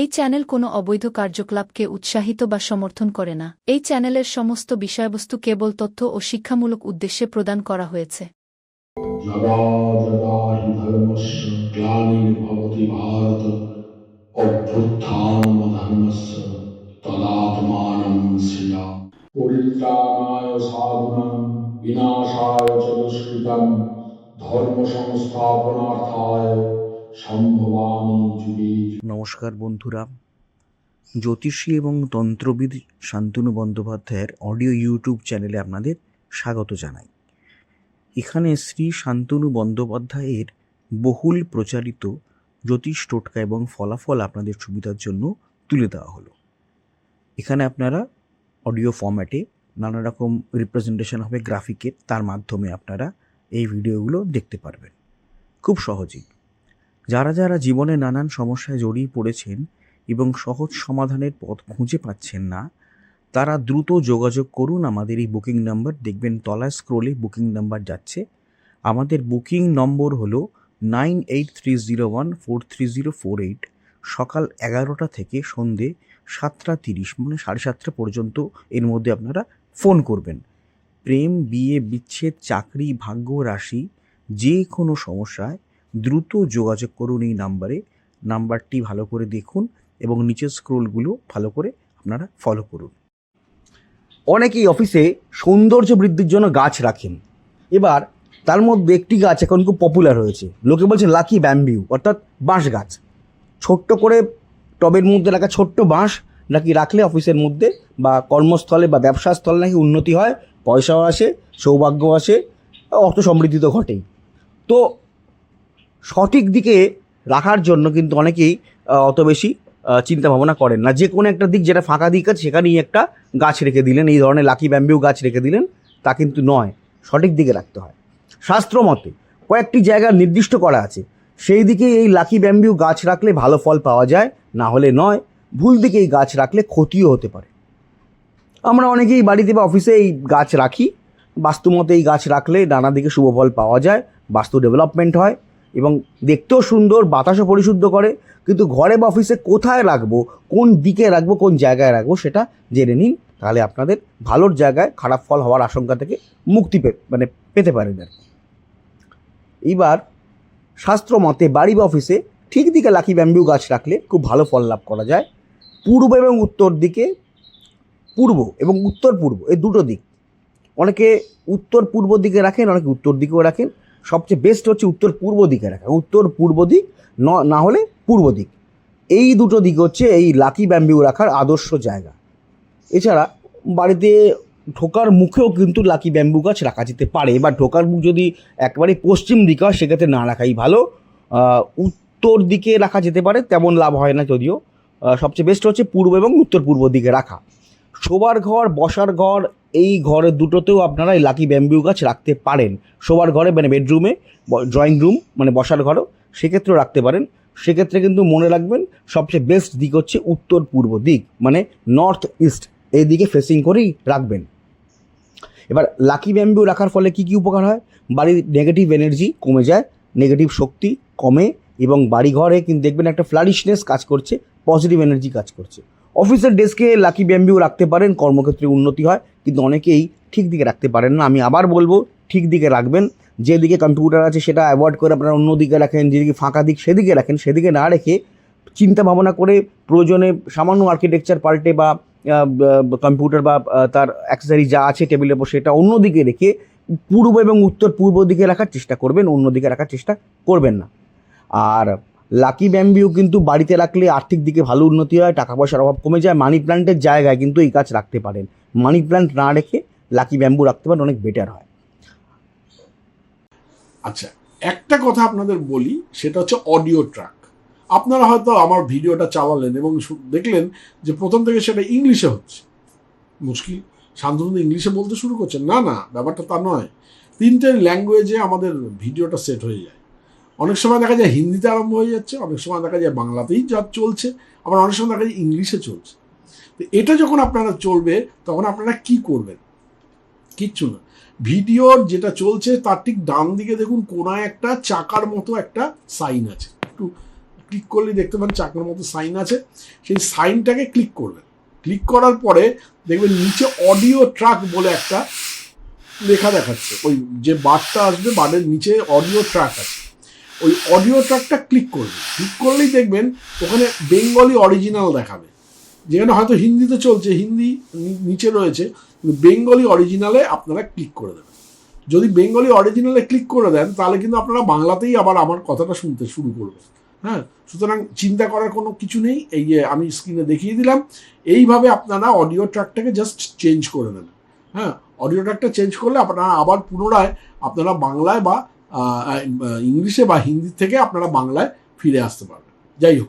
এই চ্যানেল কোনো অবৈধ কার্যকলাপকে উৎসাহিত বা সমর্থন করে না। এই চ্যানেলের সমস্ত বিষয়বস্তু কেবল তথ্য ও শিক্ষামূলক উদ্দেশ্যে প্রদান করা হয়েছে। যদা যদা হি ধর্মস্য গ্লানির্ভবতি ভারত অভ্যুত্থানমধর্মস্য তদাত্মানং সৃজামি। পরিত্রাণায় সাধুনাং বিনাশায় চ দুষ্কৃতং ধর্ম সংস্থাপনার্থায় সম্ভবামি যুগে যুগে। নমস্কার বন্ধুরা, জ্যোতিষী এবং তন্ত্রবিদ শান্তনু বন্দ্যোপাধ্যায়ের অডিও ইউটিউব চ্যানেলে আপনাদের স্বাগত জানাই। এখানে শ্রী শান্তনু বন্দ্যোপাধ্যায়ের বহুল প্রচারিত জ্যোতিষ টোটকা এবং ফলাফল আপনাদের সুবিধার জন্য তুলে দেওয়া হলো। এখানে আপনারা অডিও ফরম্যাটে নানা রকম রিপ্রেজেন্টেশন হবে গ্রাফিকের, তার মাধ্যমে আপনারা এই ভিডিওগুলো দেখতে পারবেন খুব সহজেই। যারা যারা জীবনে নানান সমস্যায় জড়িয়ে পড়েছেন এবং সহজ সমাধানের পথ খুঁজে পাচ্ছেন না, তারা দ্রুত যোগাযোগ করুন আমাদের এই বুকিং নাম্বার। দেখবেন তলায় স্ক্রোলে বুকিং নাম্বার যাচ্ছে। আমাদের বুকিং নম্বর হলো 9830143048। সকাল 11টা থেকে সন্ধে 7:30 মানে 7:30 পর্যন্ত এর মধ্যে আপনারা ফোন করবেন। প্রেম, বিয়ে, বিচ্ছেদ, চাকরি, ভাগ্য, রাশি, যে কোনো সমস্যায় দ্রুত যোগাযোগ করুন এই নাম্বারে। নাম্বারটি ভালো করে দেখুন এবং নিচের স্ক্রোলগুলো ভালো করে আপনারা ফলো করুন। অনেকেই অফিসে সৌন্দর্য বৃদ্ধির জন্য গাছ রাখেন। এবার তার মধ্যে একটি গাছ এখন খুব পপুলার হয়েছে, লোকে বলছে লাকি ব্যাম্বিউ, অর্থাৎ বাঁশ গাছ। ছোট্ট করে টবের মধ্যে রাখা ছোট্ট বাঁশ নাকি রাখলে অফিসের মধ্যে বা কর্মস্থলে বা ব্যবসাস্থলে নাকি উন্নতি হয়, পয়সাও আসে, সৌভাগ্য আসে, অর্থ সমৃদ্ধি তো ঘটেই। তো সঠিক দিকে রাখার জন্য কিন্তু অনেকেই অত বেশি চিন্তা ভাবনা করেন না। যে কোনো একটা দিক যেটা ফাঁকা দিক আছে সেখানেই একটা গাছ রেখে দিলেন, এই ধরনের লাকি ব্যাম্বিউ গাছ রেখে দিলেন, তা কিন্তু নয়। সঠিক দিকে রাখতে হয়। শাস্ত্র মতে কয়েকটি জায়গা নির্দিষ্ট করা আছে, সেই দিকে এই লাকি ব্যাম্বিউ গাছ রাখলে ভালো ফল পাওয়া যায়, না হলে নয়। ভুল দিকে এই গাছ রাখলে ক্ষতিও হতে পারে। আমরা অনেকেই বাড়িতে বা অফিসে এই গাছ রাখি। বাস্তুমতে এই গাছ রাখলে নানা দিকে শুভ ফল পাওয়া যায়, বাস্তু ডেভেলপমেন্ট হয় এবং দেখতেও সুন্দর, বাতাসও পরিশুদ্ধ করে। কিন্তু ঘরে বা অফিসে কোথায় রাখবো, কোন দিকে রাখবো, কোন জায়গায় রাখবো সেটা জেনে নিন, তাহলে আপনাদের ভালোর জায়গায় খারাপ ফল হওয়ার আশঙ্কা থেকে মুক্তি পেতে পারেন আর কি। এইবার শাস্ত্র মতে বাড়ি বা অফিসে ঠিক দিকে লাকি ব্যাম্বিউ গাছ রাখলে খুব ভালো ফল লাভ করা যায়। পূর্ব এবং উত্তর দিকে, পূর্ব এবং উত্তর পূর্ব এই দুটো দিক, অনেকে উত্তর পূর্ব দিকে রাখেন, অনেকে উত্তর দিকেও রাখেন। সবচেয়ে বেস্ট হচ্ছে উত্তর পূর্ব দিকে রাখা, উত্তর পূর্ব দিক না হলে পূর্ব দিক। এই দুটো দিক হচ্ছে এই লাকি ব্যাম্বিউ রাখার আদর্শ জায়গা। এছাড়া বাড়িতে ঢোকার মুখেও কিন্তু লাকি ব্যাম্বু গাছ রাখা যেতে পারে। এবার ঢোকার মুখ যদি একেবারে পশ্চিম দিকে হয় সেক্ষেত্রে না রাখাই ভালো। উত্তর দিকে রাখা যেতে পারে, তেমন লাভ হয় না যদিও। সবচেয়ে বেস্ট হচ্ছে পূর্ব এবং উত্তর পূর্ব দিকে রাখা। শোবার ঘর, বসার ঘর, এই ঘরের দুটোতেও আপনারা এই লাকি ব্যাম্বিউ গাছ রাখতে পারেন। শোবার ঘরে মানে বেডরুমে, ড্রয়িং রুম মানে বসার ঘরও সেক্ষেত্রেও রাখতে পারেন। সেক্ষেত্রে কিন্তু মনে রাখবেন সবচেয়ে বেস্ট দিক হচ্ছে উত্তর পূর্ব দিক, মানে নর্থ ইস্ট, এই দিকে ফেসিং করেই রাখবেন। এবার লাকি ব্যাম্বিউ রাখার ফলে কী কী উপকার হয়? বাড়ির নেগেটিভ এনার্জি কমে যায়, নেগেটিভ শক্তি কমে এবং বাড়িঘরে কিন্তু দেখবেন একটা ফ্লারিশনেস কাজ করছে, পজিটিভ এনার্জি কাজ করছে। অফিসের ডেস্কে লাকি ব্যাম্বিউ রাখতে পারেন, কর্মক্ষেত্রে উন্নতি হয়, কিন্তু অনেকেই ঠিক দিকে রাখতে পারেন না। আমি আবার বলবো, ঠিক দিকে রাখবেন। যেদিকে কম্পিউটার আছে সেটা অ্যাভয়েড করে আপনারা অন্য দিকে রাখেন, যেদিকে ফাঁকা দিক সেদিকে রাখেন। সেদিকে না রেখে চিন্তা ভাবনা করে প্রয়োজনে সামান্য আর্কিটেকচার পাল্টে বা কম্পিউটার বা তার অ্যাক্সেসরি যা আছে টেবিলের উপর সেটা অন্যদিকে রেখে পূর্ব এবং উত্তর পূর্ব দিকে রাখার চেষ্টা করবেন, অন্যদিকে রাখার চেষ্টা করবেন না। আর লাকি ব্যাম্বিউ কিন্তু বাড়িতে রাখলে আর্থিক দিকে ভালো উন্নতি হয়, টাকা পয়সার অভাব কমে যায়। মানি প্ল্যান্টের জায়গায় কিন্তু এই গাছ রাখতে পারেন। মানি প্ল্যান্ট না রেখে লাকি ব্যাম্বু রাখতে পারেন, অনেক বেটার হয়। আচ্ছা, একটা কথা আপনাদের বলি, সেটা হচ্ছে অডিও ট্র্যাক। আপনারা হয়তো আমার ভিডিওটা চালালেন এবং দেখলেন যে প্রথম থেকে সেটা ইংলিশে হচ্ছে। মুশকিল, শান্তনু ইংলিশে বলতে শুরু করছেন। না না, ব্যাপারটা তা নয়। 3টে ল্যাঙ্গুয়েজে আমাদের ভিডিওটা সেট হয়ে যায়। অনেক সময় দেখা যায় হিন্দিতে আরম্ভ হয়ে যাচ্ছে, অনেক সময় দেখা যায় বাংলাতেই যা চলছে, আবার অনেক সময় দেখা যায় ইংলিশে চলছে। তো এটা যখন আপনারা চলবে তখন আপনারা কি করবেন? কিচ্ছু না, ভিডিওর যেটা চলছে তার ঠিক ডান দিকে দেখুন কোনায় একটা চাকার মতো একটা সাইন আছে, একটু ক্লিক করলেই দেখতে পাবেন চাকরির মতো সাইন আছে, সেই সাইনটাকে ক্লিক করবেন। ক্লিক করার পরে দেখবেন নিচে অডিও ট্র্যাক বলে একটা লেখা দেখাচ্ছে, ওই যে বারটা আসবে বারের নিচে অডিও ট্র্যাক আছে, ওই অডিও ট্র্যাকটা ক্লিক করবেন। ক্লিক করলেই দেখবেন ওখানে বেঙ্গলি অরিজিনাল দেখাবে, যেখানে হয়তো হিন্দিতে চলছে, হিন্দি নিচে রয়েছে, কিন্তু বেঙ্গলি অরিজিনালে আপনারা ক্লিক করে দেবেন। যদি বেঙ্গলি অরিজিনালে ক্লিক করে দেন তাহলে কিন্তু আপনারা বাংলাতেই আবার আমার কথাটা শুনতে শুরু করবেন। হ্যাঁ, সুতরাং চিন্তা করার কোনো কিছু নেই, এই যে আমি স্ক্রিনে দেখিয়ে দিলাম, এইভাবে আপনারা অডিও ট্র্যাকটাকে জাস্ট চেঞ্জ করে নেবেন। হ্যাঁ, অডিও ট্র্যাকটা চেঞ্জ করলে আপনারা আবার পুনরায় আপনারা বাংলায় বা ইংলিশে বা হিন্দি থেকে আপনারা বাংলায় ফিরে আসতে পারবেন। যাই হোক,